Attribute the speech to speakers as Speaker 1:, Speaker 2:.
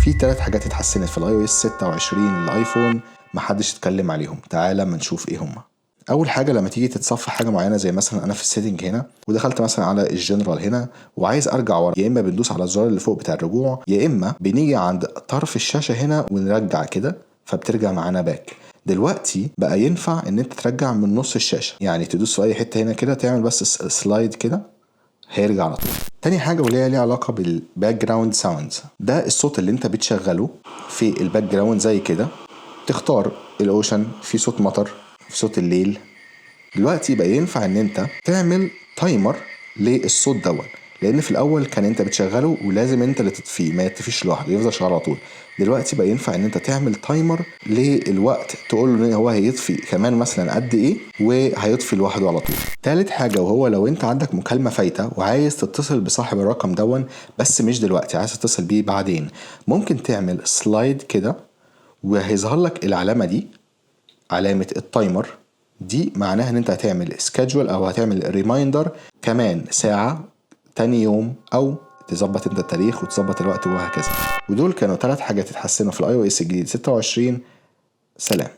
Speaker 1: في 3 حاجات اتحسنت في iOS 26 الايفون محدش اتكلم عليهم. تعالى ما نشوف ايه هما. اول حاجه لما تيجي تتصفح حاجه معينه، زي مثلا انا في السيتنج هنا ودخلت مثلا على الجنرال هنا وعايز ارجع ورا، يا اما بندوس على الزرار اللي فوق بتاع الرجوع، يا اما بنيجي عند طرف الشاشه هنا ونرجع كده فبترجع معانا باك. دلوقتي بقى ينفع ان انت ترجع من نص الشاشه، يعني تدوس في اي حته هنا كده تعمل بس سلايد كده هيرجع على طول. تاني حاجه وليها ليها علاقه بالباك جراوند ساوندز، ده الصوت اللي انت بتشغله في الباك جراوند زي كده. تختار الاوشن، في صوت مطر، في صوت الليل. دلوقتي بقى ينفع ان انت تعمل تايمر للصوت دون، لان في الاول كان انت بتشغله ولازم انت اللي تطفيه، ما يطفيش لوحده يفضل شغال على طول. دلوقتي بقى ينفع ان انت تعمل تايمر للوقت، تقول له ان هو هيطفي كمان مثلا قد ايه وهيطفي لوحده على طول. تالت حاجه وهو لو انت عندك مكالمه فايته وعايز تتصل بصاحب الرقم دون بس مش دلوقتي، عايز تتصل بيه بعدين، ممكن تعمل سلايد كده وهيظهر لك العلامه دي، علامه التايمر دي معناها ان انت هتعمل سكادجول او هتعمل ريمايندر كمان ساعة تاني يوم، او تظبط انت التاريخ وتظبط الوقت وهكذا. ودول كانوا 3 حاجات اتحسنوا في iOS الجديد 26. سلام.